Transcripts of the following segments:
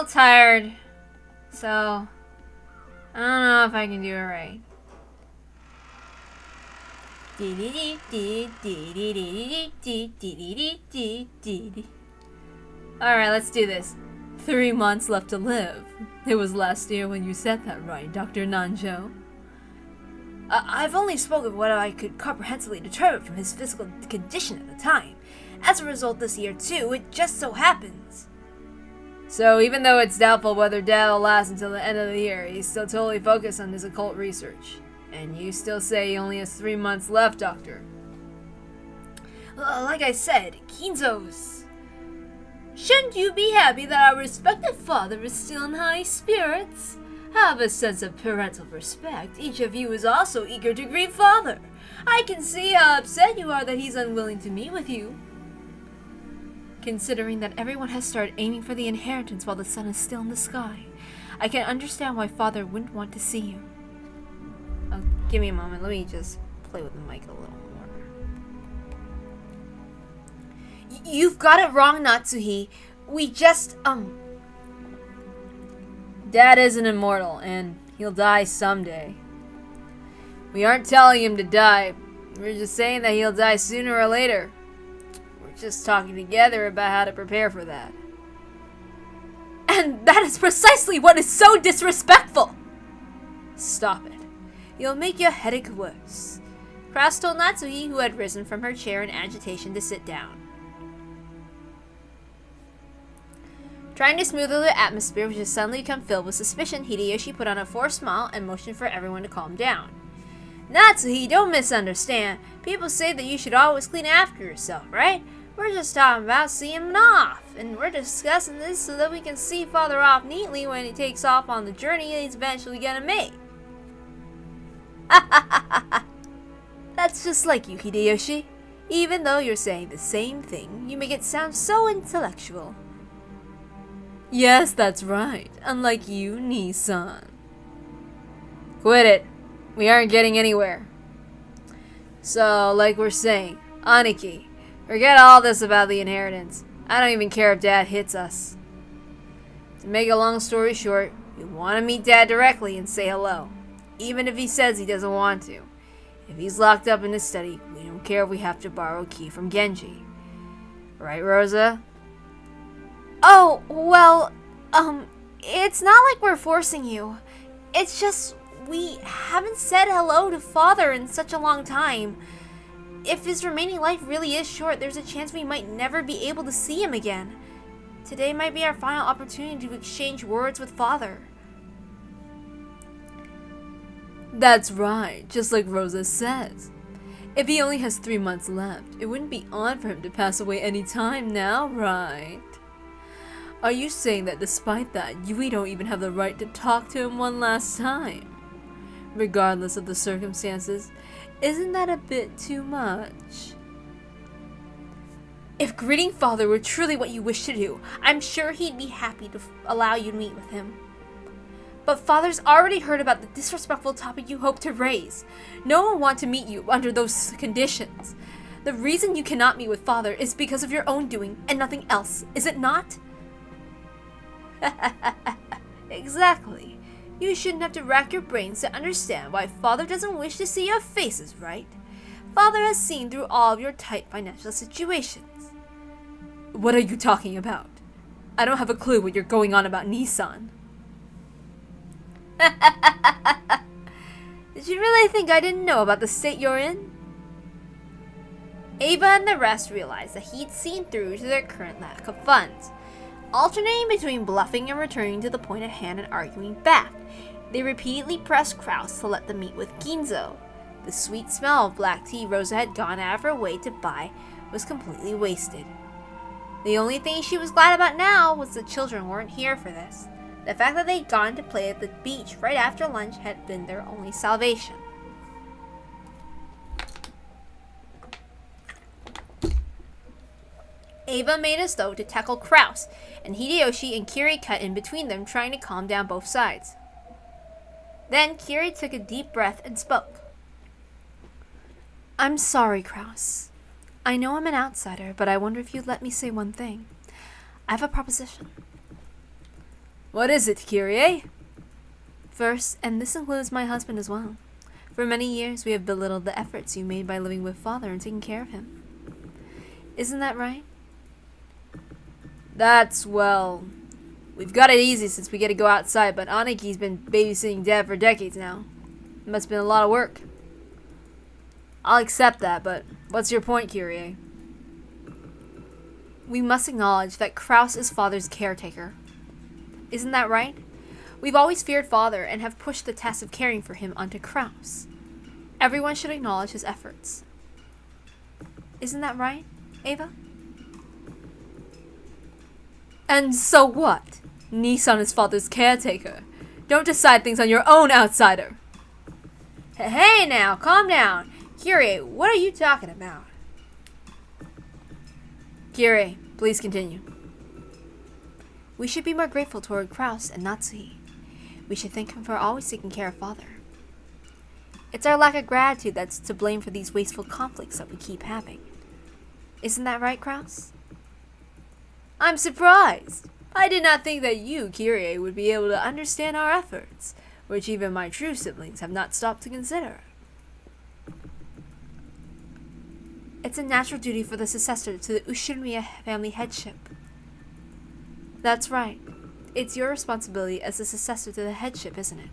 little tired, so I don't know if I can do it right. Alright, let's do this. 3 months left to live. It was last year when you said that, right, Dr. Nanjo? I've only spoken what I could comprehensively determine from his physical condition at the time. As a result, this year too, it just so happens. So even though it's doubtful whether Dad will last until the end of the year, he's still totally focused on his occult research. And you still say he only has 3 months left, Doctor. Like I said, KINZO's. Shouldn't you be happy that our respected father is still in high spirits? Have a sense of parental respect. Each of you is also eager to greet father. I can see how upset you are that he's unwilling to meet with you. Considering that everyone has started aiming for the inheritance while the sun is still in the sky, I can understand why father wouldn't want to see you. Oh, give me a moment. Let me just play with the mic a little more. You've got it wrong, Natsuhi. We just, Dad isn't immortal, and he'll die someday. We aren't telling him to die. We're just saying that he'll die sooner or later. We're just talking together about how to prepare for that. And that is precisely what is so disrespectful! Stop it. You'll make your headache worse. Kraus told Natsuhi, who had risen from her chair in agitation, to sit down. Trying to smooth the atmosphere, which had suddenly become filled with suspicion, Hideyoshi put on a forced smile and motioned for everyone to calm down. Natsuhi, don't misunderstand. People say that you should always clean after yourself, right? We're just talking about seeing him off, and we're discussing this so that we can see father off neatly when he takes off on the journey he's eventually gonna make. That's just like you, Hideyoshi. Even though you're saying the same thing, you make it sound so intellectual. Yes, that's right. Unlike you, Nissan. Quit it. We aren't getting anywhere. So, like we're saying, Aniki, forget all this about the inheritance. I don't even care if Dad hits us. To make a long story short, we want to meet Dad directly and say hello. Even if he says he doesn't want to. If he's locked up in his study, we don't care if we have to borrow a key from Genji. Right, Rosa? Oh, well, it's not like we're forcing you. It's just we haven't said hello to father in such a long time. If his remaining life really is short, there's a chance we might never be able to see him again. Today might be our final opportunity to exchange words with father. That's right, just like Rosa says. If he only has 3 months left, it wouldn't be odd for him to pass away any time now, right? Are you saying that despite that, we don't even have the right to talk to him one last time? Regardless of the circumstances, isn't that a bit too much? If greeting father were truly what you wish to do, I'm sure he'd be happy to allow you to meet with him. But father's already heard about the disrespectful topic you hope to raise. No one wants to meet you under those conditions. The reason you cannot meet with father is because of your own doing and nothing else, is it not? Exactly. You shouldn't have to rack your brains to understand why father doesn't wish to see your faces, right? Father has seen through all of your tight financial situations. What are you talking about? I don't have a clue what you're going on about, Nissan. Did you really think I didn't know about the state you're in? Ava and the rest realized that he'd seen through to their current lack of funds. Alternating between bluffing and returning to the point at hand and arguing back, they repeatedly pressed Kraus to let them meet with KINZO. The sweet smell of black tea Rosa had gone out of her way to buy was completely wasted. The only thing she was glad about now was the children weren't here for this. The fact that they'd gone to play at the beach right after lunch had been their only salvation. Ava made as though to tackle Kraus, and Hideyoshi and Kiri cut in between them, trying to calm down both sides. Then Kiri took a deep breath and spoke. I'm sorry, Kraus. I know I'm an outsider, but I wonder if you'd let me say one thing. I have a proposition. What is it, Kyrie? First, and this includes my husband as well, for many years we have belittled the efforts you made by living with father and taking care of him. Isn't that right? Well, we've got it easy since we get to go outside, but Aniki's been babysitting Dad for decades now. It must have been a lot of work. I'll accept that, but what's your point, Kyrie? We must acknowledge that Kraus is father's caretaker. Isn't that right? We've always feared father and have pushed the task of caring for him onto Kraus. Everyone should acknowledge his efforts. Isn't that right, Ava? And so what? Nissan is father's caretaker. Don't decide things on your own, outsider. Hey now, calm down. Kyrie, what are you talking about? Kyrie, please continue. We should be more grateful toward Kraus and Natsuhi. We should thank him for always taking care of father. It's our lack of gratitude that's to blame for these wasteful conflicts that we keep having. Isn't that right, Kraus? I'm surprised. I did not think that you, Kyrie, would be able to understand our efforts, which even my true siblings have not stopped to consider. It's a natural duty for the successor to the Ushirimiya family headship. That's right. It's your responsibility as the successor to the headship, isn't it?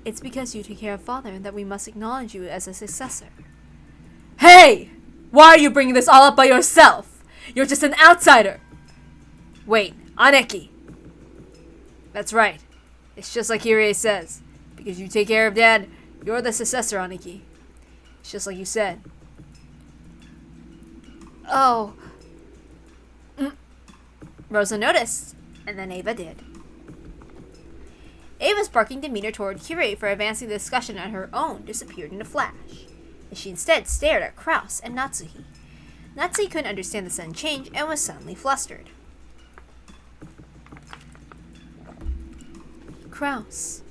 It's because you take care of father that we must acknowledge you as a successor. Hey! Why are you bringing this all up by yourself? You're just an outsider! Wait, Aneki! That's right. It's just like Kyrie says. Because you take care of Dad, you're the successor, Aneki. It's just like you said. Oh. Rosa noticed, and then Ava did. Ava's barking demeanor toward Kyrie for advancing the discussion on her own disappeared in a flash, and she instead stared at Kraus and Natsuhi. Natsuhi couldn't understand the sudden change and was suddenly flustered. Kraus,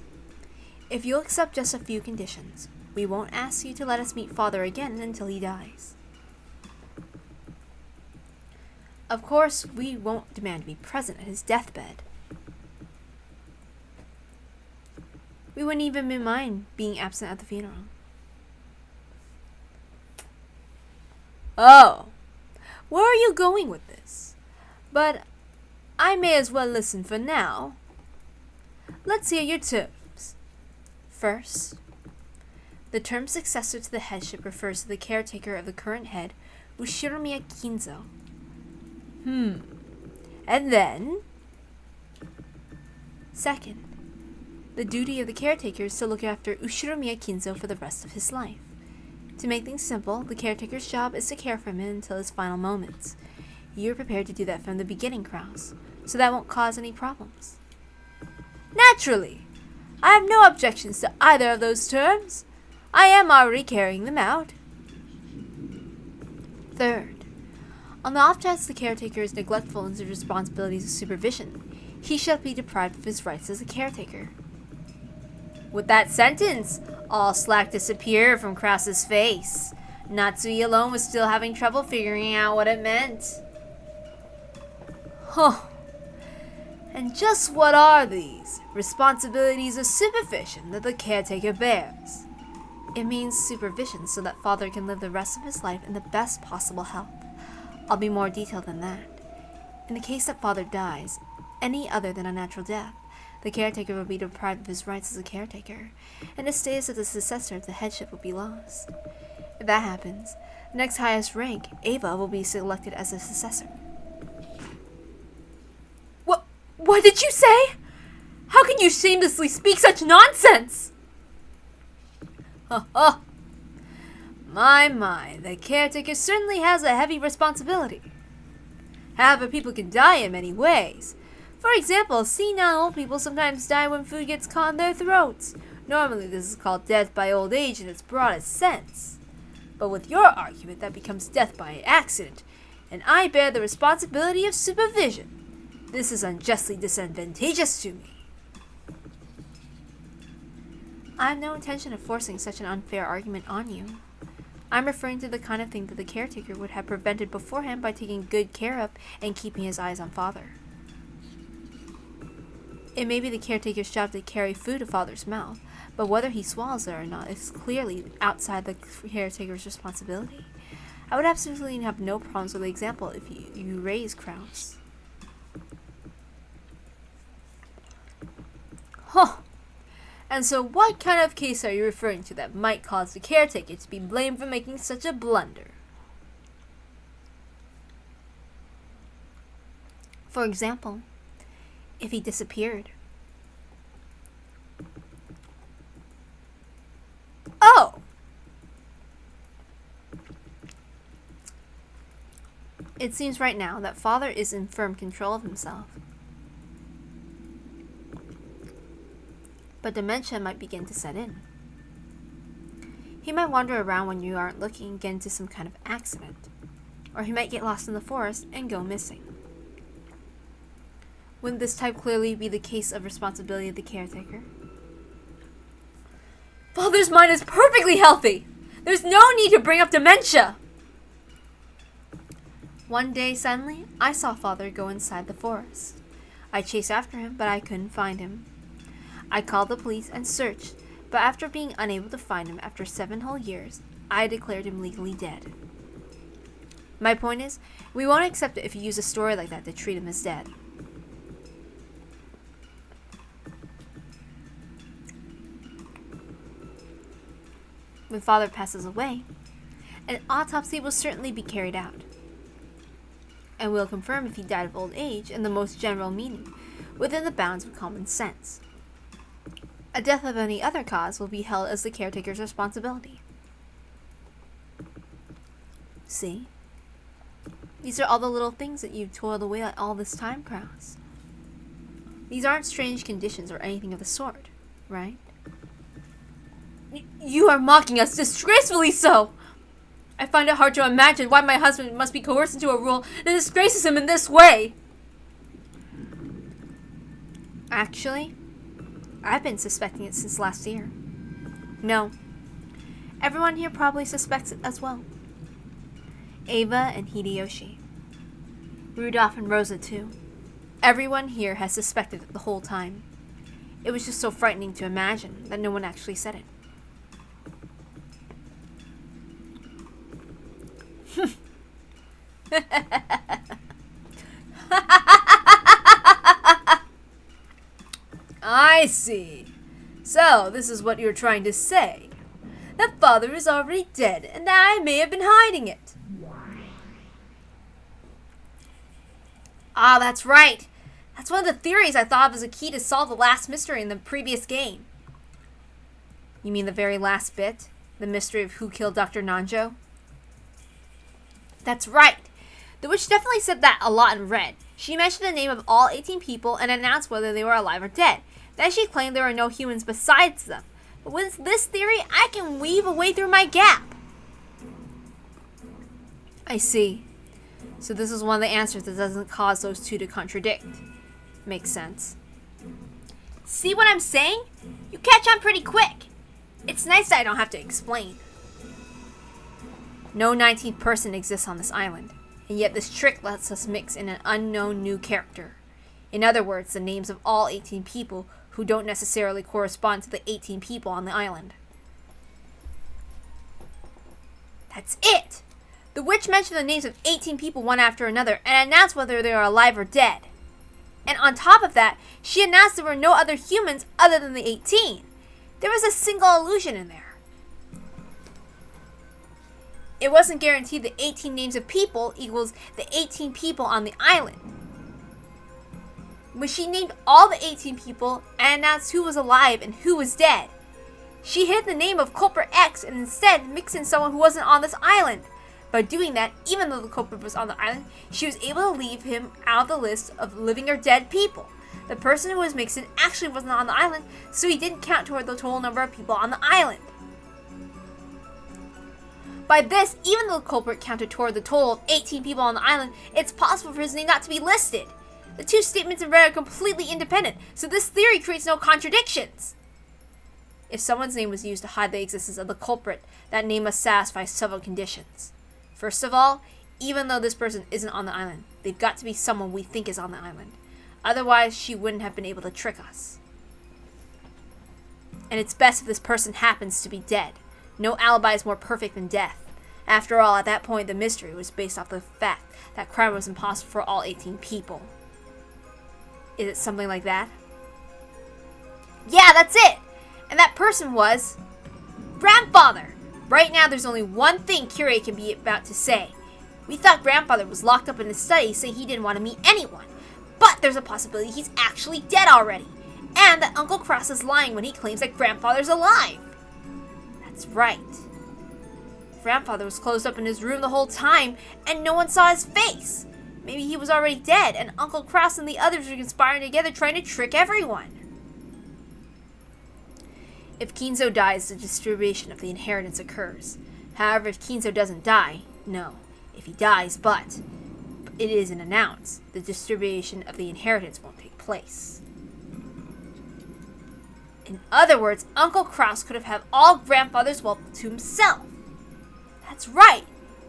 if you'll accept just a few conditions, we won't ask you to let us meet father again until he dies. Of course, we won't demand to be present at his deathbed. We wouldn't even mind being absent at the funeral. Oh, where are you going with this? But I may as well listen for now. Let's hear your terms. First, the term successor to the headship refers to the caretaker of the current head, Ushirimiya KINZO. And then, second, the duty of the caretaker is to look after Ushirimiya KINZO for the rest of his life. To make things simple, the caretaker's job is to care for him until his final moments. You're prepared to do that from the beginning, Kraus, so that won't cause any problems. Naturally! I have no objections to either of those terms. I am already carrying them out. Third, on the off chance the caretaker is neglectful in his responsibilities of supervision, he shall be deprived of his rights as a caretaker. With that sentence, all slack disappeared from Kraus's face. Natsuhi alone was still having trouble figuring out what it meant. Huh. And just what are these responsibilities of supervision that the caretaker bears? It means supervision so that father can live the rest of his life in the best possible health. I'll be more detailed than that. In the case that father dies, any other than a natural death, the caretaker will be deprived of his rights as a caretaker, and his status as the successor of the headship will be lost. If that happens, the next highest rank, Ava, will be selected as a successor. What did you say? How can you shamelessly speak such nonsense? My, the caretaker certainly has a heavy responsibility. However, people can die in many ways. For example, senile old people sometimes die when food gets caught in their throats. Normally this is called death by old age in its broadest sense. But with your argument, that becomes death by accident, and I bear the responsibility of supervision. This is unjustly disadvantageous to me. I have no intention of forcing such an unfair argument on you. I'm referring to the kind of thing that the caretaker would have prevented beforehand by taking good care of and keeping his eyes on father. It may be the caretaker's job to carry food to father's mouth, but whether he swallows it or not is clearly outside the caretaker's responsibility. I would absolutely have no problems with the example if you raise Kraus. Huh. And so what kind of case are you referring to that might cause the caretaker to be blamed for making such a blunder? For example, if he disappeared. Oh! It seems right now that father is in firm control of himself. But dementia might begin to set in. He might wander around when you aren't looking and get into some kind of accident. Or he might get lost in the forest and go missing. Wouldn't this type clearly be the case of responsibility of the caretaker? Father's mind is perfectly healthy! There's no need to bring up dementia! One day, suddenly, I saw father go inside the forest. I chased after him, but I couldn't find him. I called the police and searched, but after being unable to find him after 7 whole years, I declared him legally dead. My point is, we won't accept it if you use a story like that to treat him as dead. When father passes away, an autopsy will certainly be carried out. And will confirm if he died of old age in the most general meaning, within the bounds of common sense. A death of any other cause will be held as the caretaker's responsibility. See? These are all the little things that you've toiled away at all this time, Kraus. These aren't strange conditions or anything of the sort, right? You are mocking us, disgracefully so! I find it hard to imagine why my husband must be coerced into a rule that disgraces him in this way. Actually, I've been suspecting it since last year. No, everyone here probably suspects it as well. Ava and Hideyoshi. Rudolph and Rosa too. Everyone here has suspected it the whole time. It was just so frightening to imagine that no one actually said it. I see. So, this is what you're trying to say. That father is already dead, and that I may have been hiding it. Ah, that's right. That's one of the theories I thought of as a key to solve the last mystery in the previous game. You mean the very last bit? The mystery of who killed Dr. Nanjo? That's right. The witch definitely said that a lot in red. She mentioned the name of all 18 people and announced whether they were alive or dead. Then she claimed there were no humans besides them. But with this theory, I can weave a way through my gap. I see. So this is one of the answers that doesn't cause those two to contradict. Makes sense. See what I'm saying? You catch on pretty quick. It's nice that I don't have to explain. No 19th person exists on this island, and yet this trick lets us mix in an unknown new character. In other words, the names of all 18 people who don't necessarily correspond to the 18 people on the island. That's it! The witch mentioned the names of 18 people one after another and announced whether they were alive or dead. And on top of that, she announced there were no other humans other than the 18. There was a single illusion in there. It wasn't guaranteed that 18 names of people equals the 18 people on the island. When she named all the 18 people and announced who was alive and who was dead, she hid the name of culprit X and instead mixed in someone who wasn't on this island. By doing that, even though the culprit was on the island, she was able to leave him out of the list of living or dead people. The person who was mixed in actually wasn't on the island, so he didn't count toward the total number of people on the island. By this, even though the culprit counted toward the total of 18 people on the island, it's possible for his name not to be listed. The two statements in red are completely independent, so this theory creates no contradictions. If someone's name was used to hide the existence of the culprit, that name must satisfy several conditions. First of all, even though this person isn't on the island, they've got to be someone we think is on the island. Otherwise, she wouldn't have been able to trick us. And it's best if this person happens to be dead. No alibi is more perfect than death. After all, at that point, the mystery was based off the fact that crime was impossible for all 18 people. Is it something like that? Yeah, that's it! And that person was... Grandfather! Right now, there's only one thing Kirei can be about to say. We thought Grandfather was locked up in his study, saying he didn't want to meet anyone. But there's a possibility he's actually dead already. And that Uncle Cross is lying when he claims that Grandfather's alive. That's right. Grandfather was closed up in his room the whole time, and no one saw his face. Maybe he was already dead, and Uncle Cross and the others were conspiring together trying to trick everyone. If KINZO dies, the distribution of the inheritance occurs. However, if KINZO doesn't die, no. If he dies, but it isn't announced, the distribution of the inheritance won't take place. In other words, Uncle Cross could have had all Grandfather's wealth to himself. That's right.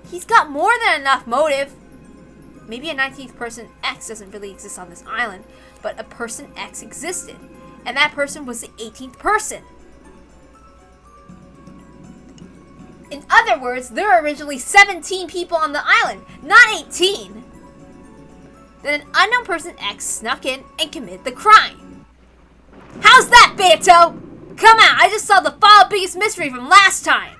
He's got more than enough motive. Maybe a 19th person X doesn't really exist on this island, but a person X existed. And that person was the 18th person. In other words, there were originally 17 people on the island, not 18. Then an unknown person X snuck in and committed the crime. How's that, Beto? Come on, I just solved the final biggest mystery from last time.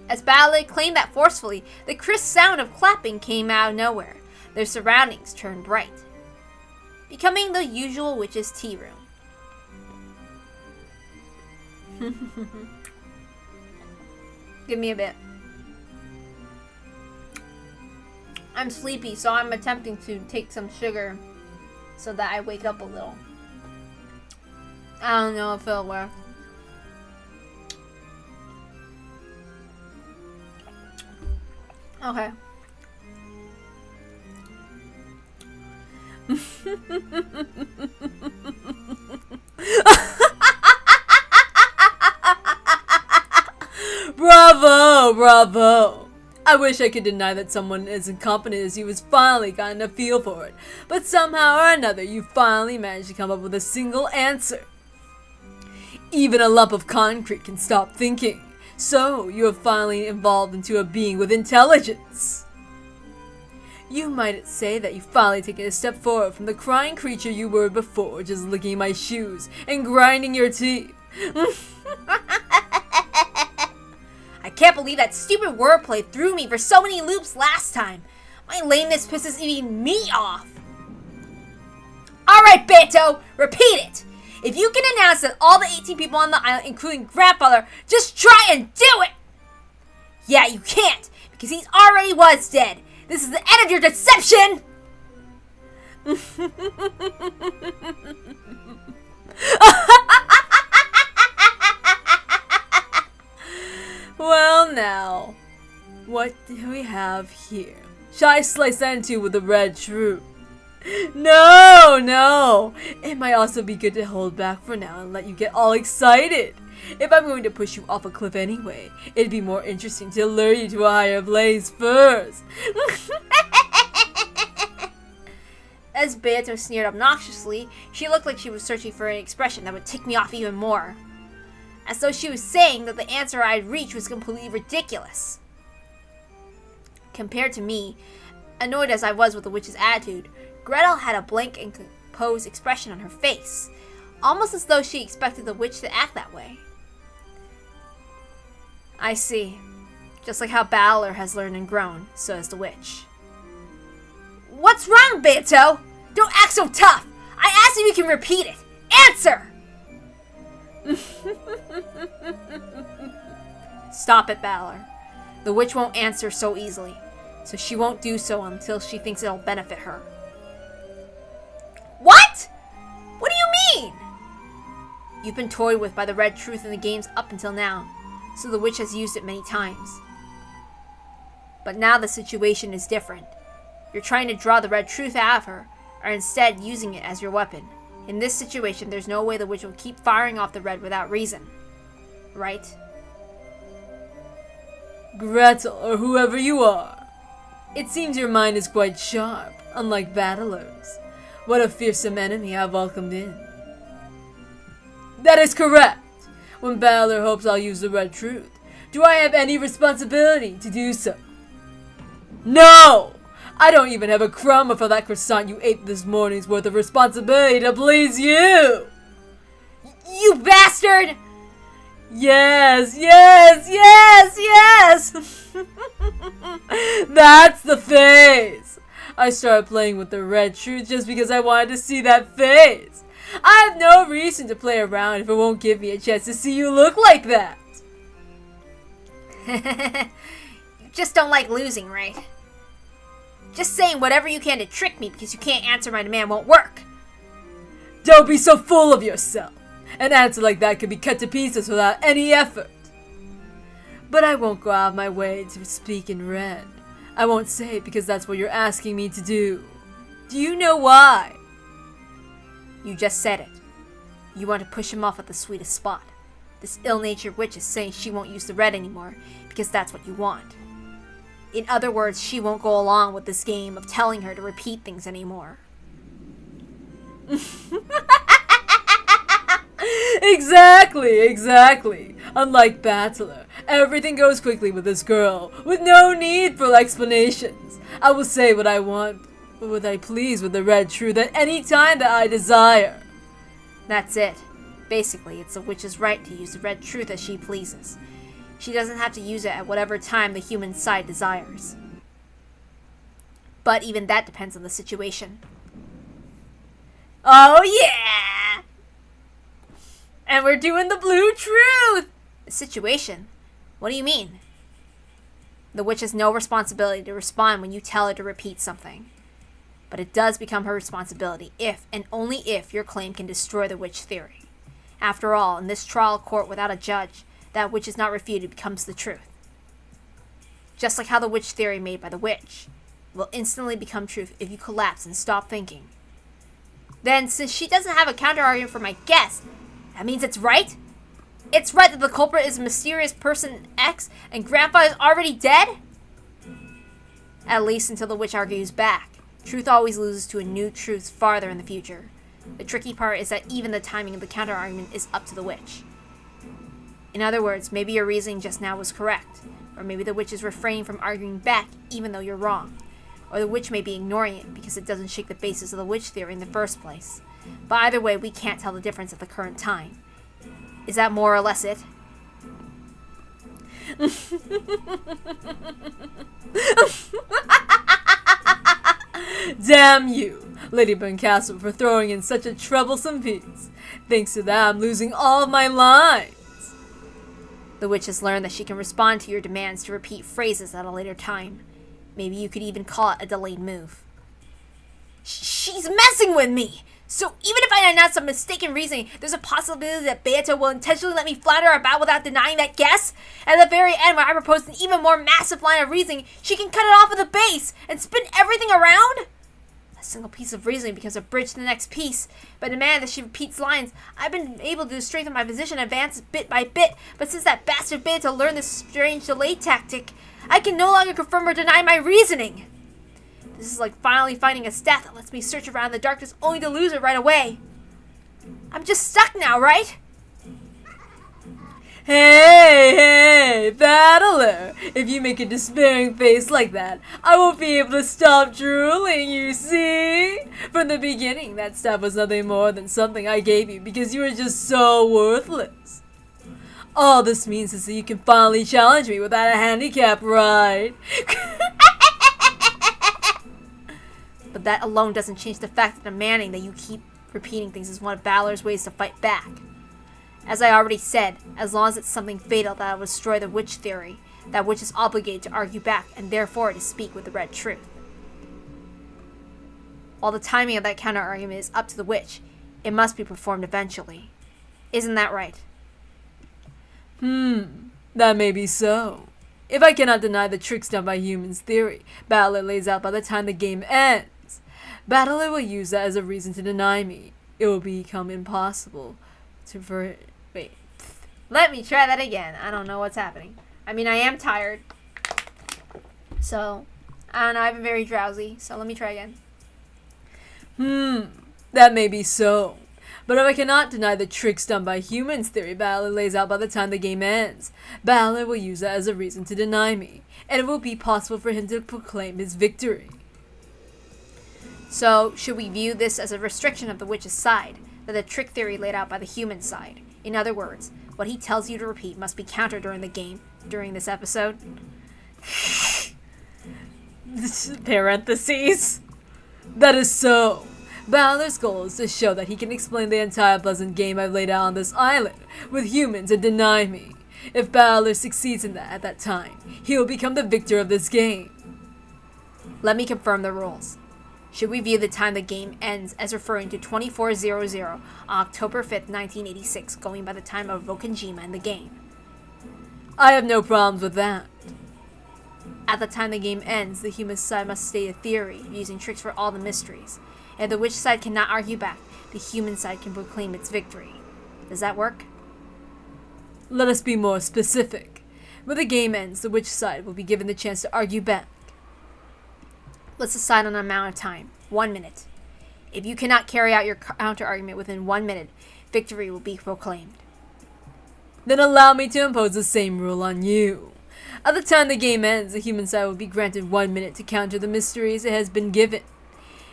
As Ballet claimed that forcefully, the crisp sound of clapping came out of nowhere. Their surroundings turned bright, becoming the usual witch's tea room. Give me a bit. I'm sleepy, so I'm attempting to take some sugar so that I wake up a little. I don't know if it'll work. Okay. Bravo! Bravo! I wish I could deny that someone as incompetent as you has finally gotten a feel for it. But somehow or another, you finally managed to come up with a single answer. Even a lump of concrete can stop thinking. So, you have finally evolved into a being with intelligence. You might say that you've finally taken a step forward from the crying creature you were before, just licking my shoes and grinding your teeth. I can't believe that stupid wordplay threw me for so many loops last time. My lameness pisses even me off. Alright, Beto, repeat it. If you can announce that all the 18 people on the island, including Grandfather, just try and do it! Yeah, you can't, because he already was dead. This is the end of your deception! Well now, what do we have here? Shall I slice that in two with the red truth? No! It might also be good to hold back for now and let you get all excited. If I'm going to push you off a cliff anyway, it'd be more interesting to lure you to a higher place first. As Beato sneered obnoxiously, she looked like she was searching for an expression that would tick me off even more. As though she was saying that the answer I'd reached was completely ridiculous. Compared to me, annoyed as I was with the witch's attitude, Gretel had a blank and composed expression on her face, almost as though she expected the witch to act that way. I see. Just like how Balor has learned and grown, so has the witch. What's wrong, Beto? Don't act so tough! I asked if you can repeat it! Answer! Stop it, Balor. The witch won't answer so easily, so she won't do so until she thinks it'll benefit her. What? What do you mean? You've been toyed with by the red truth in the games up until now, so the witch has used it many times. But now the situation is different. You're trying to draw the red truth out of her, or instead using it as your weapon. In this situation, there's no way the witch will keep firing off the red without reason. Right? Gretel, or whoever you are, It seems your mind is quite sharp, unlike Battler's. What a fearsome enemy I've welcomed in. That is correct! When Battler hopes I'll use the red truth, do I have any responsibility to do so? No! I don't even have a crumb of that croissant you ate this morning's worth of responsibility to please you! You bastard! Yes, yes, yes, yes! That's the face! I started playing with the red truth just because I wanted to see that face. I have no reason to play around if it won't give me a chance to see you look like that. You just don't like losing, right? Just saying whatever you can to trick me because you can't answer my demand won't work. Don't be so full of yourself. An answer like that could be cut to pieces without any effort. But I won't go out of my way to speak in red. I won't say it because that's what you're asking me to do. Do you know why? You just said it. You want to push him off at the sweetest spot. This ill-natured witch is saying she won't use the red anymore because that's what you want. In other words, she won't go along with this game of telling her to repeat things anymore. Exactly. Unlike Battler, everything goes quickly with this girl, with no need for explanations. I will say what I want, but what I please with the red truth at any time that I desire. That's it. Basically, it's the witch's right to use the red truth as she pleases. She doesn't have to use it at whatever time the human side desires. But even that depends on the situation. Oh yeah! And we're doing the blue truth! The situation? What do you mean? The witch has no responsibility to respond when you tell her to repeat something. But it does become her responsibility if, and only if, your claim can destroy the witch theory. After all, in this trial court without a judge, that which is not refuted becomes the truth. Just like how the witch theory made by the witch will instantly become truth if you collapse and stop thinking. Then, since she doesn't have a counter-argument for my guess, that means it's right? It's right that the culprit is a mysterious person X and Grandpa is already dead? At least until the witch argues back. Truth always loses to a new truth farther in the future. The tricky part is that even the timing of the counter-argument is up to the witch. In other words, maybe your reasoning just now was correct, or maybe the witch is refraining from arguing back even though you're wrong, or the witch may be ignoring it because it doesn't shake the basis of the witch theory in the first place. But either way, we can't tell the difference at the current time. Is that more or less it? Damn you, Lady Buncastle, for throwing in such a troublesome piece. Thanks to that, I'm losing all of my lines. The witch has learned that she can respond to your demands to repeat phrases at a later time. Maybe you could even call it a delayed move. She's messing with me! So even if I announce some mistaken reasoning, there's a possibility that Beata will intentionally let me flatter her about without denying that guess? At the very end, when I propose an even more massive line of reasoning, she can cut it off at the base and spin everything around? A single piece of reasoning becomes a bridge to the next piece. By demand that she repeats lines, I've been able to strengthen my position and advance bit by bit, but since that bastard Beata learned this strange delay tactic, I can no longer confirm or deny my reasoning. This is like finally finding a staff that lets me search around in the darkness only to lose it right away. I'm just stuck now, right? Hey, Battler! If you make a despairing face like that, I won't be able to stop drooling, you see? From the beginning, that staff was nothing more than something I gave you because you were just so worthless. All this means is that you can finally challenge me without a handicap, right? But that alone doesn't change the fact that demanding that you keep repeating things is one of Valor's ways to fight back. As I already said, as long as it's something fatal that will destroy the witch theory, that witch is obligated to argue back and therefore to speak with the red truth. While the timing of that counter-argument is up to the witch, it must be performed eventually. Isn't that right? That may be so. If I cannot deny the tricks done by humans' theory Battler lays out by the time the game ends, Battler will use that as a reason to deny me. It will become impossible to wait. Let me try that again. I don't know what's happening. I mean, I am tired. So, I don't know, I've been very drowsy, so let me try again. That may be so. But I cannot deny the tricks done by humans theory Balor lays out by the time the game ends. Balor will use that as a reason to deny me, and it will be possible for him to proclaim his victory. So, should we view this as a restriction of the witch's side, that the trick theory laid out by the human side? In other words, what he tells you to repeat must be countered during the game, during this episode? Parentheses. That is so. Balor's goal is to show that he can explain the entire pleasant game I've laid out on this island with humans and deny me. If Balor succeeds in that at that time, he will become the victor of this game. Let me confirm the rules. Should we view the time the game ends as referring to 2400 on October 5th, 1986, going by the time of Rokenjima in the game? I have no problems with that. At the time the game ends, the human side must state a theory, using tricks for all the mysteries. If the witch side cannot argue back, the human side can proclaim its victory. Does that work? Let us be more specific. When the game ends, the witch side will be given the chance to argue back. Let's decide on an amount of time. 1 minute. If you cannot carry out your counter-argument within 1 minute, victory will be proclaimed. Then allow me to impose the same rule on you. At the time the game ends, the human side will be granted 1 minute to counter the mysteries it has been given.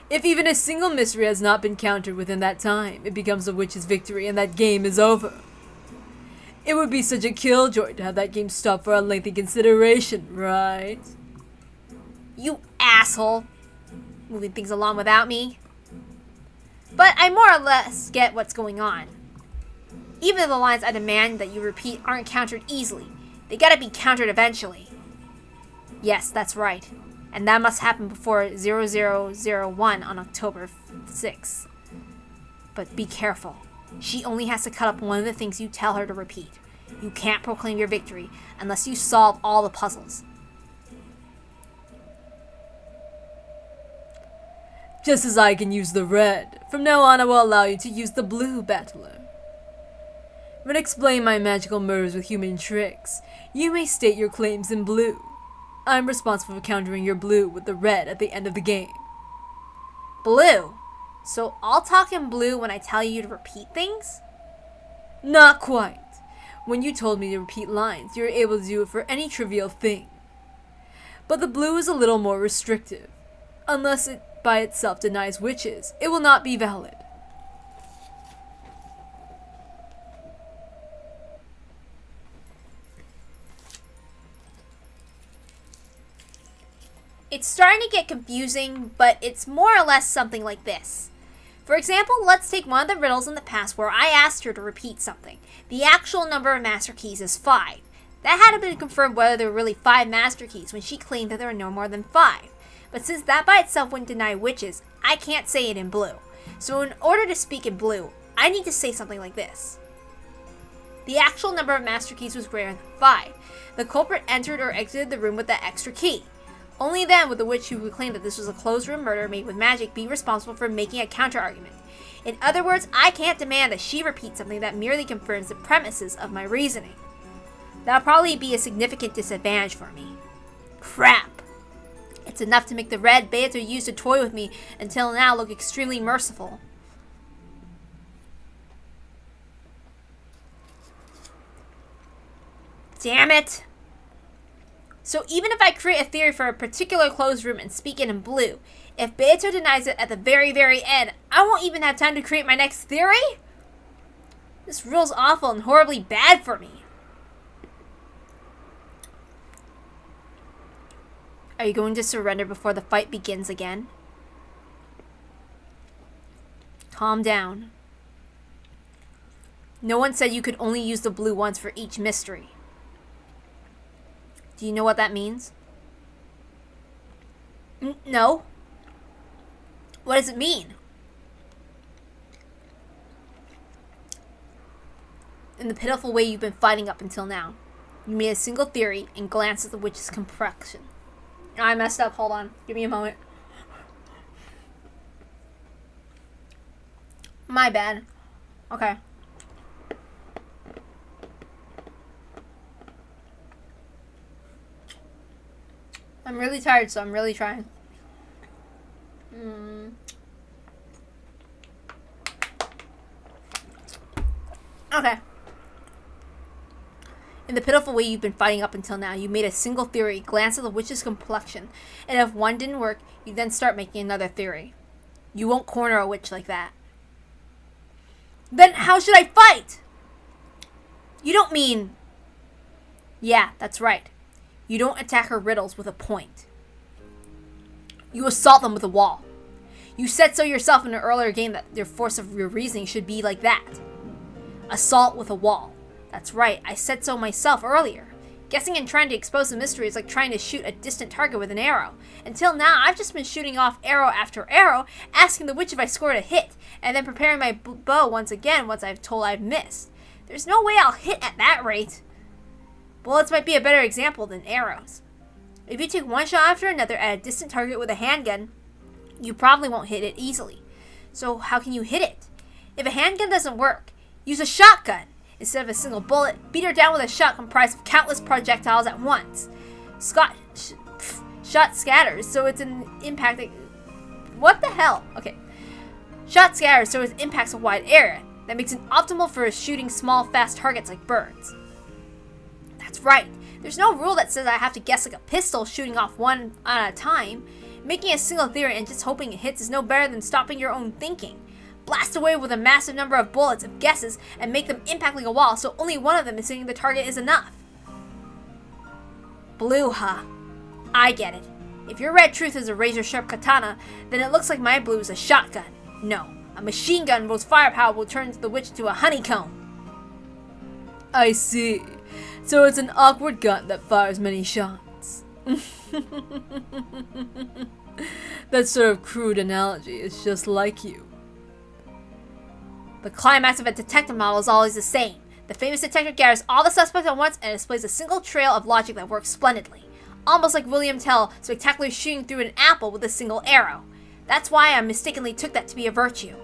If even a single mystery has not been countered within that time, it becomes the witch's victory and that game is over. It would be such a killjoy to have that game stop for a lengthy consideration, right? You asshole! Moving things along without me. But I more or less get what's going on. Even if the lines I demand that you repeat aren't countered easily, they gotta be countered eventually. Yes, that's right. And that must happen before 0001 on October 6th. But be careful. She only has to cut up one of the things you tell her to repeat. You can't proclaim your victory unless you solve all the puzzles. Just as I can use the red, from now on I will allow you to use the blue, battler. When I explain my magical murders with human tricks, you may state your claims in blue. I'm responsible for countering your blue with the red at the end of the game. Blue? So I'll talk in blue when I tell you to repeat things? Not quite. When you told me to repeat lines, you were able to do it for any trivial thing. But the blue is a little more restrictive. Unless it by itself denies witches, it will not be valid. It's starting to get confusing, but it's more or less something like this. For example, let's take one of the riddles in the past where I asked her to repeat something. The actual number of master keys is 5. That hadn't been confirmed whether there were really 5 master keys when she claimed that there were no more than 5. But since that by itself wouldn't deny witches, I can't say it in blue. So in order to speak in blue, I need to say something like this. The actual number of master keys was greater than 5. The culprit entered or exited the room with the extra key. Only then would the witch who claimed that this was a closed room murder made with magic be responsible for making a counter-argument. In other words, I can't demand that she repeat something that merely confirms the premises of my reasoning. That'll probably be a significant disadvantage for me. Crap! It's enough to make the red Beato used to toy with me until now look extremely merciful. Damn it! So even if I create a theory for a particular closed room and speak it in blue, if Beato denies it at the very end, I won't even have time to create my next theory? This rule's awful and horribly bad for me. Are you going to surrender before the fight begins again? Calm down. No one said you could only use the blue ones for each mystery. Do you know what that means? No. What does it mean? In the pitiful way you've been fighting up until now, you made a single theory and glanced at the witch's complexion. I messed up. Hold on. Give me a moment. My bad. Okay. I'm really tired, so I'm really trying. Okay. In the pitiful way you've been fighting up until now, you made a single theory, glance at the witch's complexion, and if one didn't work, you then start making another theory. You won't corner a witch like that. Then how should I fight? You don't mean... Yeah, that's right. You don't attack her riddles with a point. You assault them with a wall. You said so yourself in an earlier game that your force of your reasoning should be like that. Assault with a wall. That's right, I said so myself earlier. Guessing and trying to expose the mystery is like trying to shoot a distant target with an arrow. Until now, I've just been shooting off arrow after arrow, asking the witch if I scored a hit, and then preparing my bow once again once I've told I've missed. There's no way I'll hit at that rate. Bullets might be a better example than arrows. If you take one shot after another at a distant target with a handgun, you probably won't hit it easily. So how can you hit it? If a handgun doesn't work, use a shotgun. Instead of a single bullet, beat her down with a shot comprised of countless projectiles at once. Shot scatters, so it's an impact. What the hell? Okay. Shot scatters, so it impacts a wide area. That makes it optimal for shooting small, fast targets like birds. That's right. There's no rule that says I have to guess like a pistol shooting off one at a time. Making a single theory and just hoping it hits is no better than stopping your own thinking. Blast away with a massive number of bullets of guesses and make them impact like a wall so only one of them is hitting the target is enough. Blue, huh? I get it. If your red truth is a razor-sharp katana, then it looks like my blue is a shotgun. No, a machine gun whose firepower will turn the witch into a honeycomb. I see. So it's an awkward gun that fires many shots. That sort of crude analogy is just like you. The climax of a detective novel is always the same. The famous detective gathers all the suspects at once and displays a single trail of logic that works splendidly. Almost like William Tell spectacularly shooting through an apple with a single arrow. That's why I mistakenly took that to be a virtue.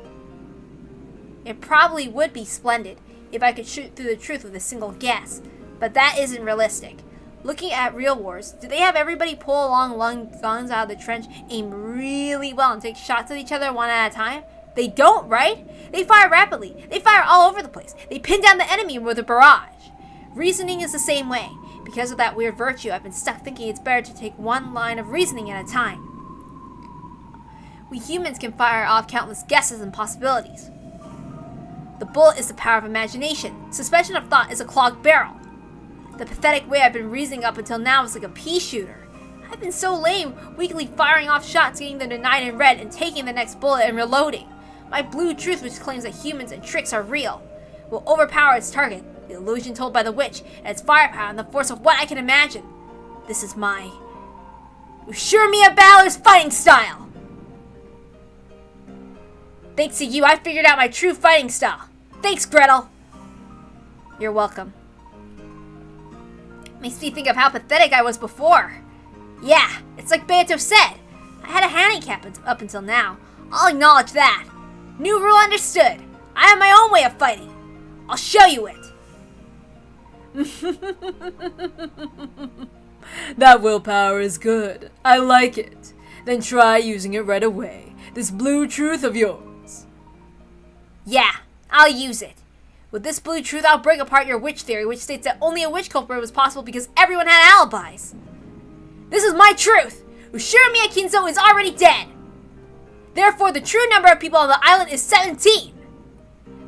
It probably would be splendid if I could shoot through the truth with a single guess, but that isn't realistic. Looking at real wars, do they have everybody pull long guns out of the trench, aim really well, and take shots at each other one at a time? They don't, right? They fire rapidly. They fire all over the place. They pin down the enemy with a barrage. Reasoning is the same way. Because of that weird virtue, I've been stuck thinking it's better to take one line of reasoning at a time. We humans can fire off countless guesses and possibilities. The bullet is the power of imagination. Suspension of thought is a clogged barrel. The pathetic way I've been reasoning up until now is like a pea shooter. I've been so lame, weakly firing off shots, getting them denied in red, and taking the next bullet and reloading. My blue truth, which claims that humans and tricks are real, will overpower its target, the illusion told by the witch, and its firepower and the force of what I can imagine. This is my Ushirimiya Balor's fighting style! Thanks to you, I figured out my true fighting style. Thanks, Gretel! You're welcome. Makes me think of how pathetic I was before. Yeah, it's like Beato said. I had a handicap up until now. I'll acknowledge that. New rule understood. I have my own way of fighting. I'll show you it. That willpower is good. I like it. Then try using it right away. This blue truth of yours. Yeah, I'll use it. With this blue truth, I'll break apart your witch theory, which states that only a witch culprit was possible because everyone had alibis. This is my truth. Ushirimiya KINZO is already dead. Therefore, the true number of people on the island is 17.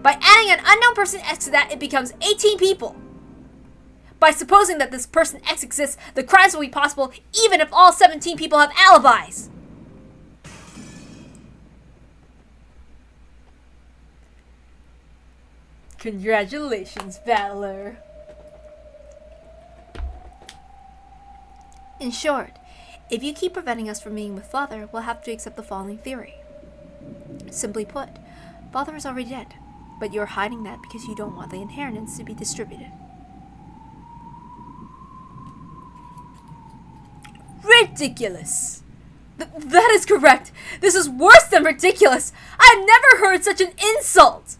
By adding an unknown person X to that, it becomes 18 people. By supposing that this person X exists, the crimes will be possible even if all 17 people have alibis. Congratulations, Battler. In short, if you keep preventing us from meeting with Father, we'll have to accept the following theory. Simply put, Father is already dead, but you're hiding that because you don't want the inheritance to be distributed. Ridiculous! That is correct! This is worse than ridiculous! I've never heard such an insult!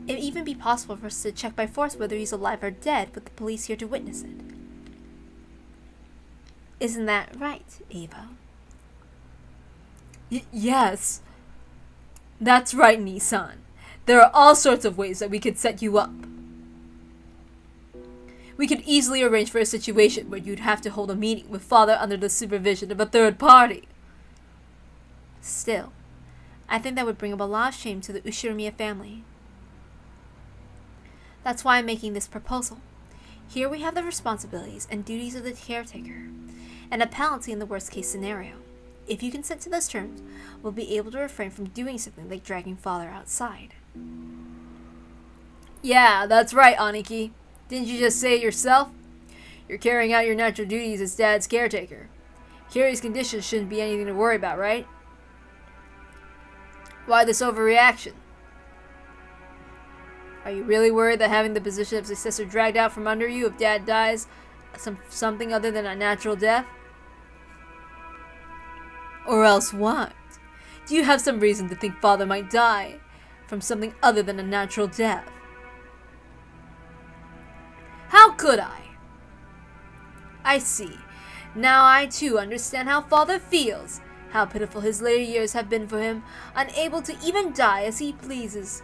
It would even be possible for us to check by force whether he's alive or dead with the police here to witness it. Isn't that right, Ava? Yes. That's right, Nissan. There are all sorts of ways that we could set you up. We could easily arrange for a situation where you'd have to hold a meeting with Father under the supervision of a third party. Still, I think that would bring up a lot of shame to the Ushirimiya family. That's why I'm making this proposal. Here we have the responsibilities and duties of the caretaker, and a penalty in the worst case scenario. If you consent to those terms, we'll be able to refrain from doing something like dragging Father outside. Yeah, that's right, Aniki. Didn't you just say it yourself? You're carrying out your natural duties as Dad's caretaker. Kiri's conditions shouldn't be anything to worry about, right? Why this overreaction? Are you really worried that having the position of successor dragged out from under you if Dad dies something other than a natural death? Or else what? Do you have some reason to think Father might die from something other than a natural death? How could I? I see. Now I too understand how Father feels, how pitiful his later years have been for him, unable to even die as he pleases.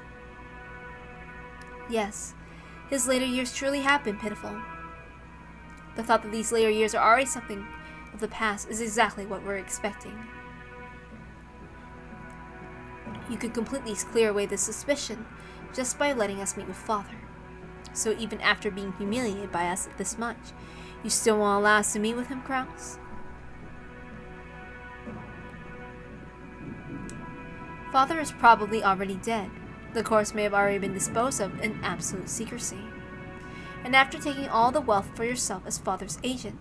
Yes, his later years truly have been pitiful. The thought that these later years are already something of the past is exactly what we're expecting. You could completely clear away this suspicion just by letting us meet with Father. So even after being humiliated by us this much, you still won't allow us to meet with him, Kraus? Father is probably already dead. The corpse may have already been disposed of in absolute secrecy. And after taking all the wealth for yourself as Father's agent,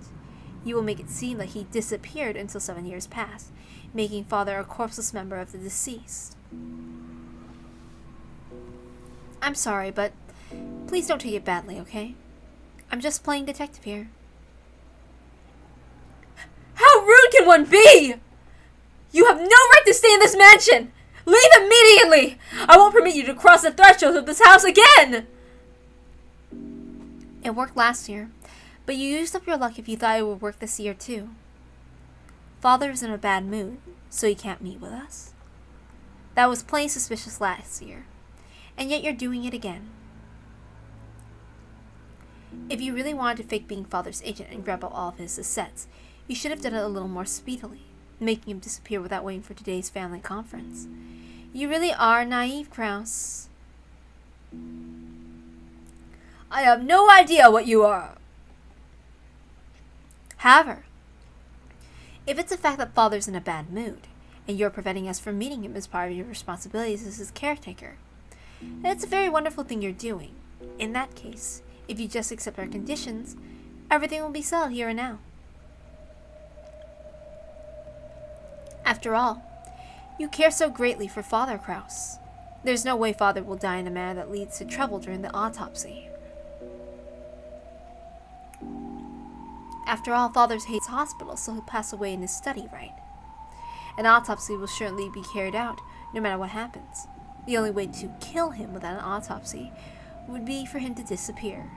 you will make it seem like he disappeared until 7 years passed, making Father a corpseless member of the deceased. I'm sorry, but please don't take it badly, okay? I'm just playing detective here. How rude can one be? You have no right to stay in this mansion! Leave immediately! I won't permit you to cross the threshold of this house again! It worked last year, but you used up your luck if you thought it would work this year too. Father is in a bad mood, so he can't meet with us. That was plain suspicious last year, and yet you're doing it again. If you really wanted to fake being Father's agent and grab up all of his assets, you should have done it a little more speedily, making him disappear without waiting for today's family conference. You really are naive, Kraus. I have no idea what you are. However, if it's the fact that Father's in a bad mood, and you're preventing us from meeting him as part of your responsibilities as his caretaker, then it's a very wonderful thing you're doing. In that case, if you just accept our conditions, everything will be settled here and now. After all, you care so greatly for Father, Kraus. There's no way Father will die in a manner that leads to trouble during the autopsy. After all, Father hates hospitals, so he'll pass away in his study, right? An autopsy will certainly be carried out, no matter what happens. The only way to kill him without an autopsy would be for him to disappear.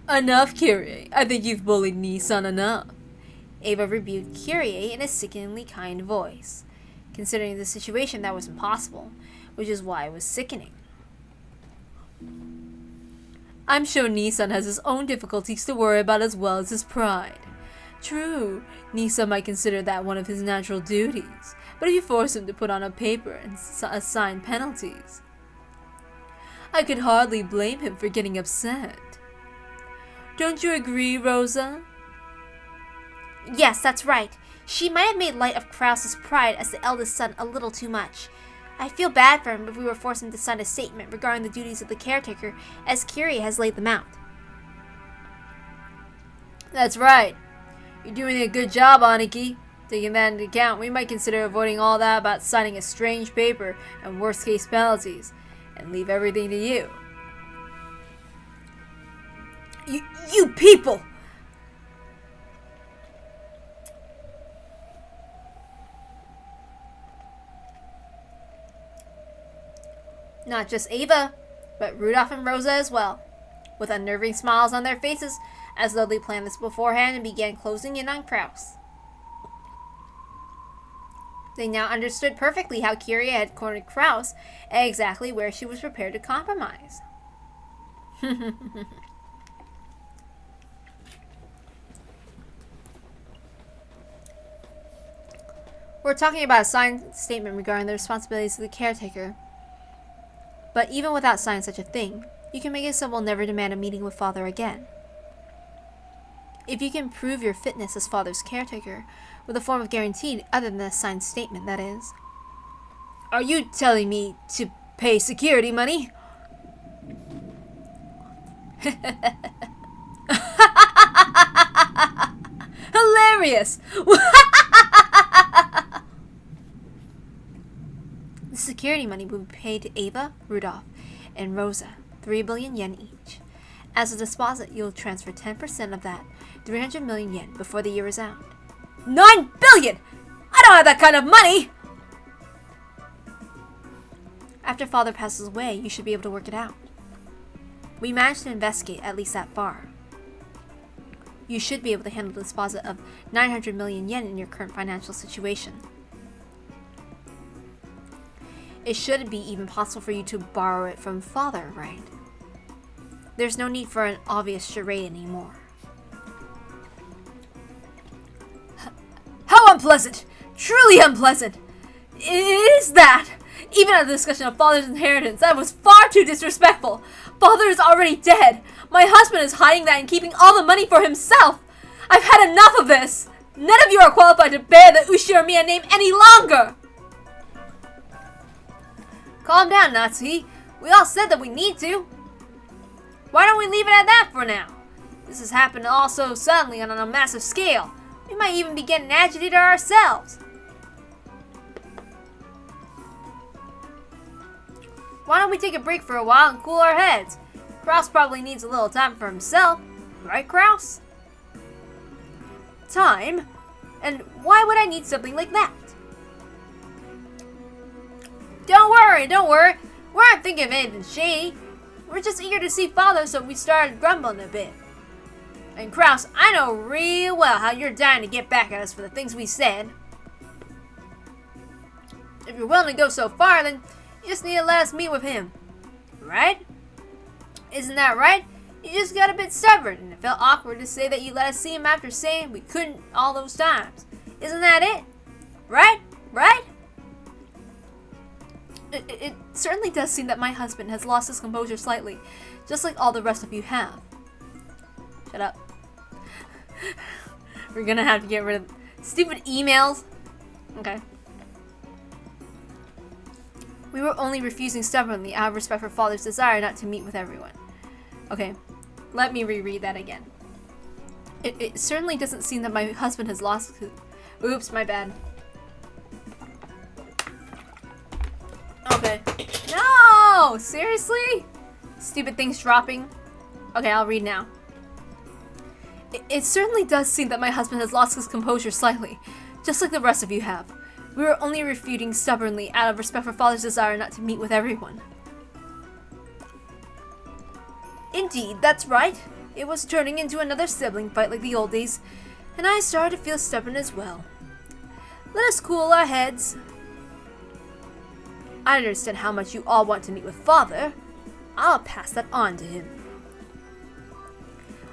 Enough, Kyrie. I think you've bullied Nissan enough. Ava rebuked Kyrie in a sickeningly kind voice. Considering the situation, that was impossible, which is why it was sickening. I'm sure Nissan has his own difficulties to worry about as well as his pride. True, Nissan might consider that one of his natural duties, but if you force him to put on a paper and assign penalties, I could hardly blame him for getting upset. Don't you agree, Rosa? Yes, that's right. She might have made light of Kraus's pride as the eldest son a little too much. I feel bad for him if we were forcing him to sign a statement regarding the duties of the caretaker, as Kyrie has laid them out. That's right. You're doing a good job, Aniki. Taking that into account, we might consider avoiding all that about signing a strange paper and worst-case penalties, and leave everything to you. You people! Not just Ava, but Rudolph and Rosa as well. With unnerving smiles on their faces, as though they planned this beforehand and began closing in on Kraus. They now understood perfectly how Kiria had cornered Kraus and exactly where she was prepared to compromise. We're talking about a signed statement regarding the responsibilities of the caretaker. But even without signing such a thing, you can make it so we'll never demand a meeting with Father again. If you can prove your fitness as Father's caretaker, with a form of guarantee other than a signed statement, that is. Are you telling me to pay security money? Hilarious! The security money will be paid to Ava, Rudolph, and Rosa, 3 billion yen each. As a deposit, you'll transfer 10% of that, 300 million yen, before the year is out. 9 billion! I don't have that kind of money! After Father passes away, you should be able to work it out. We managed to investigate at least that far. You should be able to handle the deposit of 900 million yen in your current financial situation. It should be even possible for you to borrow it from Father, right? There's no need for an obvious charade anymore. How unpleasant! Truly unpleasant! It is that! Even at the discussion of Father's inheritance, that was far too disrespectful! Father is already dead! My husband is hiding that and keeping all the money for himself! I've had enough of this! None of you are qualified to bear the Ushiramiya name any longer! Calm down, Natsuhi. We all said that we need to. Why don't we leave it at that for now? This has happened all so suddenly and on a massive scale. We might even be getting agitated ourselves. Why don't we take a break for a while and cool our heads? Kraus probably needs a little time for himself. Right, Kraus? Time? And why would I need something like that? Don't worry. We aren't thinking of anything shady. We're just eager to see Father, so we started grumbling a bit. And Kraus, I know real well how you're dying to get back at us for the things we said. If you're willing to go so far, then you just need to let us meet with him. Right? Isn't that right? You just got a bit stubborn, and it felt awkward to say that you let us see him after saying we couldn't all those times. Isn't that it? Right? Right? It certainly does seem that my husband has lost his composure slightly, just like all the rest of you have. Shut up. We're gonna have to get rid of stupid emails. Okay. We were only refusing stubbornly out of respect for Father's desire not to meet with everyone. Okay, let me reread that again. It certainly doesn't seem that my husband has lost his... Oops, my bad. Okay. No! Seriously? Stupid things dropping. Okay, I'll read now. It certainly does seem that my husband has lost his composure slightly, just like the rest of you have. We were only refuting stubbornly out of respect for Father's desire not to meet with everyone. Indeed, that's right. It was turning into another sibling fight like the old days, and I started to feel stubborn as well. Let us cool our heads. I understand how much you all want to meet with Father. I'll pass that on to him.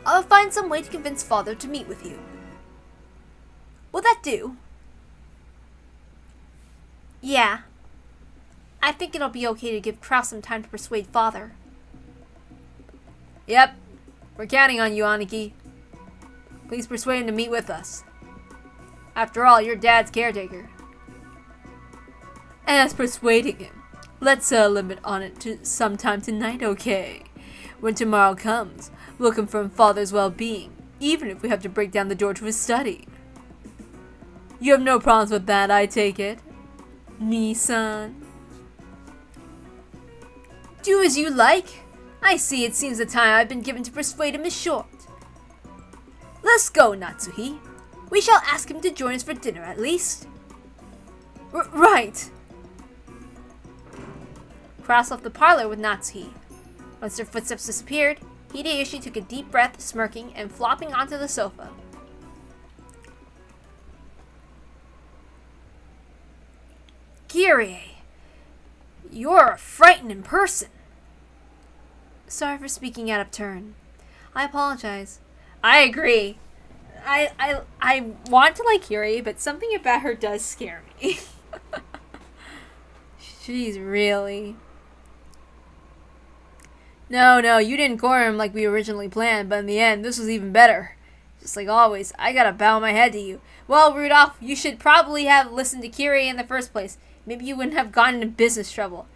I'll find some way to convince Father to meet with you. Will that do? Yeah. I think it'll be okay to give Kraus some time to persuade Father. Yep. We're counting on you, Aniki. Please persuade him to meet with us. After all, you're Dad's caretaker. As persuading him, let's set a limit on it to sometime tonight, okay? When tomorrow comes, we'll confirm Father's well-being, even if we have to break down the door to his study. You have no problems with that, I take it? Nii-san? Do as you like. I see it seems the time I've been given to persuade him is short. Let's go, Natsuhi. We shall ask him to join us for dinner at least. Right. Kraus left the parlor with Natsuhi. Once their footsteps disappeared, Hideyoshi took a deep breath, smirking and flopping onto the sofa. Kyrie, you're a frightening person. Sorry for speaking out of turn. I apologize. I agree. I want to like Kyrie, but something about her does scare me. She's really... No, you didn't gore him like we originally planned, but in the end, this was even better. Just like always, I gotta bow my head to you. Well, Rudolph, you should probably have listened to Kyrie in the first place. Maybe you wouldn't have gotten into business trouble.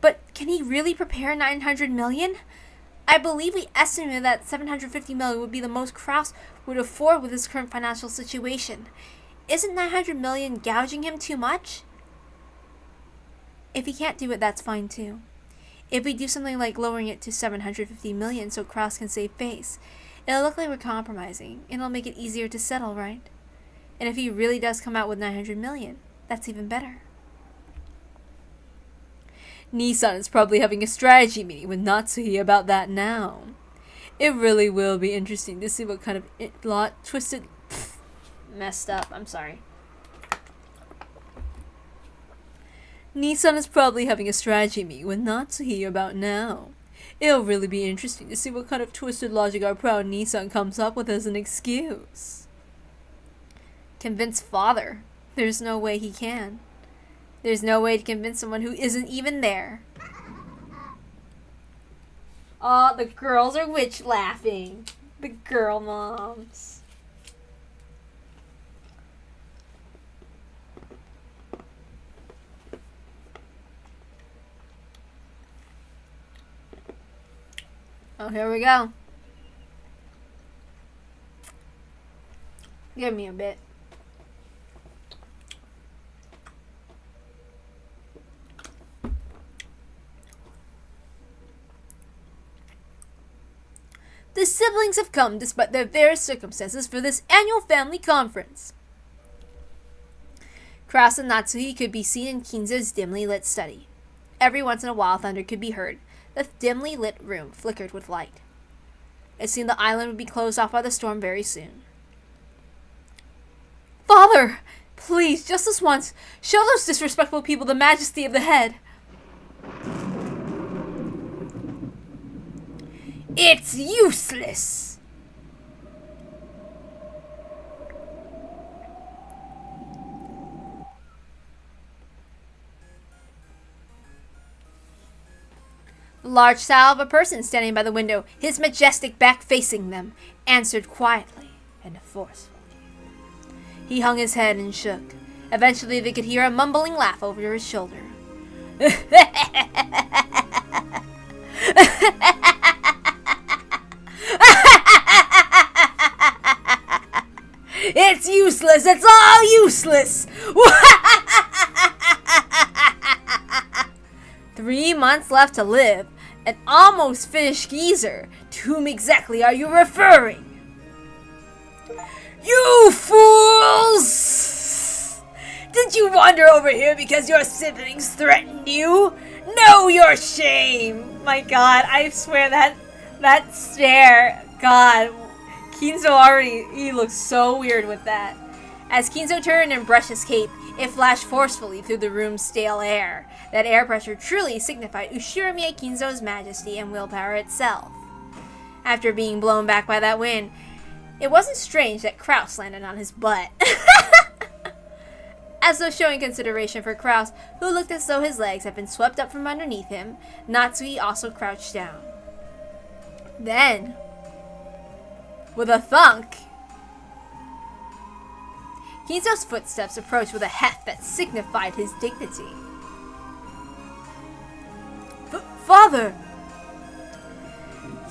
But can he really prepare 900 million? I believe we estimated that 750 million would be the most Kraus would afford with his current financial situation. Isn't 900 million gouging him too much? If he can't do it, that's fine too. If we do something like lowering it to 750 million so Kraus can save face, it'll look like we're compromising, and it'll make it easier to settle, right? And if he really does come out with 900 million, that's even better. Nissan is probably having a strategy meeting with Natsuhi about that now. It really will be interesting to see what kind of twisted... Messed up, I'm sorry. Nissan is probably having a strategy meeting with Natsuhi about now. It'll really be interesting to see what kind of twisted logic our proud Nissan comes up with as an excuse. Convince father. There's no way he can. There's no way to convince someone who isn't even there. Oh, the girls are witch laughing. The girl moms. Oh, here we go. Give me a bit. The siblings have come despite their various circumstances for this annual family conference. Kraus and Natsuhi could be seen in KINZO's dimly lit study. Every once in a while, thunder could be heard. The dimly lit room flickered with light. It seemed the island would be closed off by the storm very soon. Father! Please, just this once, show those disrespectful people the majesty of the head. It's useless! The large style of a person standing by the window, his majestic back facing them, answered quietly and forcefully. He hung his head and shook. Eventually they could hear a mumbling laugh over his shoulder. It's useless! It's all useless! 3 months left to live. An almost finished geezer. To whom exactly are you referring? You fools! Did you wander over here because your siblings threatened you? Know your shame! My god, I swear that stare. God. KINZO already, he looks so weird with that. As KINZO turned and brushed his cape, it flashed forcefully through the room's stale air. That air pressure truly signified Ushirimiya KINZO's majesty and willpower itself. After being blown back by that wind, it wasn't strange that Kraus landed on his butt. As though showing consideration for Kraus, who looked as though his legs had been swept up from underneath him, Natsuhi also crouched down. Then, with a thunk, KINZO's footsteps approached with a heft that signified his dignity. Father!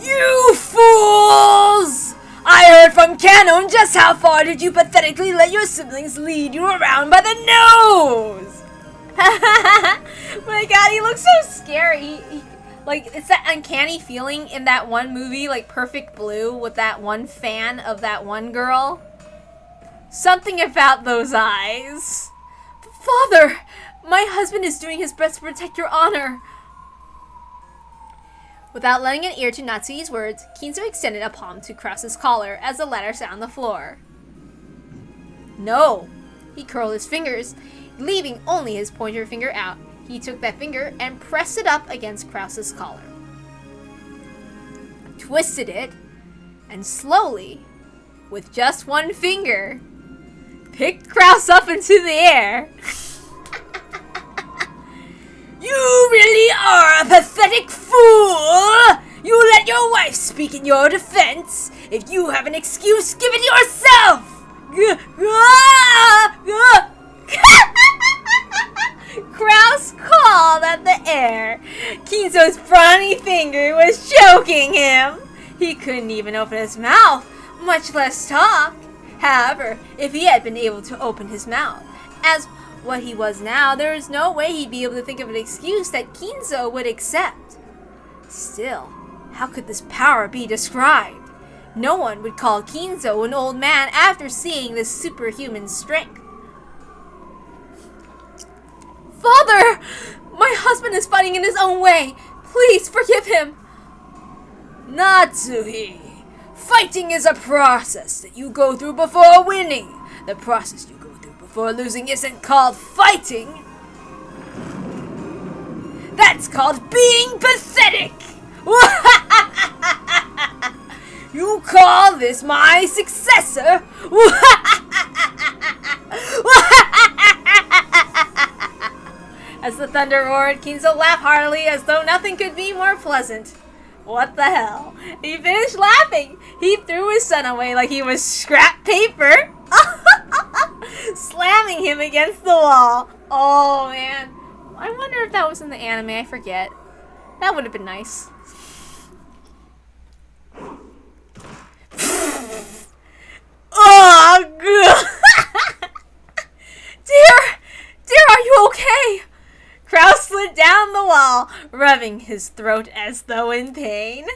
You fools! I heard from Canon just how far did you pathetically let your siblings lead you around by the nose! My god, he looks so scary. Like, it's that uncanny feeling in that one movie, like Perfect Blue, with that one fan of that one girl. Something about those eyes. Father! My husband is doing his best to protect your honor. Without lending an ear to Natsui's words, Kinzo extended a palm to Krause's collar as the latter sat on the floor. No! He curled his fingers, leaving only his pointer finger out. He took that finger and pressed it up against Krause's collar. Twisted it, and slowly, with just one finger, picked Krause up into the air. You really are a pathetic fool! You let your wife speak in your defense. If you have an excuse, give it yourself! Krause called at the air. Kinzo's brawny finger was choking him. He couldn't even open his mouth, much less talk. However, if he had been able to open his mouth, as what he was now, there is no way he'd be able to think of an excuse that Kinzo would accept. Still, how could this power be described? No one would call Kinzo an old man after seeing this superhuman strength. Father! My husband is fighting in his own way. Please forgive him. Natsuhi, fighting is a process that you go through before winning. The process you go through before losing isn't called fighting. That's called being pathetic. You call this my successor? As the thunder roared, Kinzo laughed heartily as though nothing could be more pleasant. What the hell? He finished laughing. He threw his son away like he was scrap paper, slamming him against the wall. Oh man. I wonder if that was in the anime. I forget. That would have been nice. Oh, God. Dear, are you okay? Krause slid down the wall, rubbing his throat as though in pain.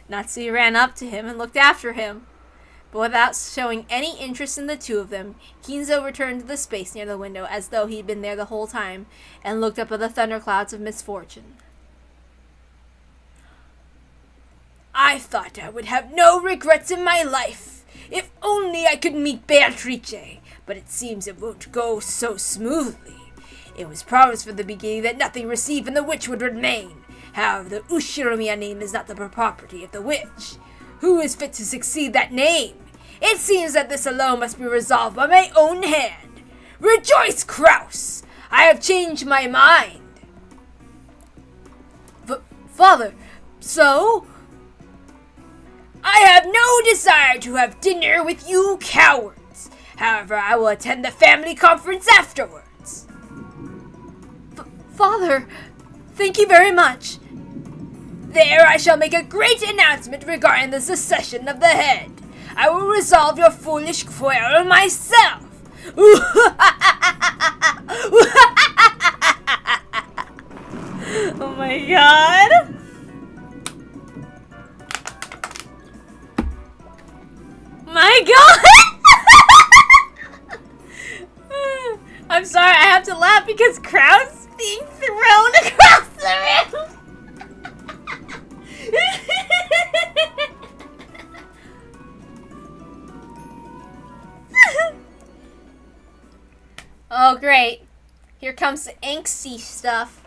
Natsui ran up to him and looked after him. But without showing any interest in the two of them, Kinzo returned to the space near the window as though he'd been there the whole time, and looked up at the thunderclouds of misfortune. I thought I would have no regrets in my life. If only I could meet Beatrice, but it seems it won't go so smoothly. It was promised from the beginning that nothing received from the witch would remain. However, the Ushiromiya name is not the property of the witch. Who is fit to succeed that name? It seems that this alone must be resolved by my own hand. Rejoice, Krause! I have changed my mind. Father, so? I have no desire to have dinner with you cowards. However, I will attend the family conference afterwards. Father, thank you very much. There I shall make a great announcement regarding the secession of the head. I will resolve your foolish quarrel myself. Oh my god. My god! I'm sorry, I have to laugh because Krause being thrown across the room. Oh great. Here comes the angsty stuff.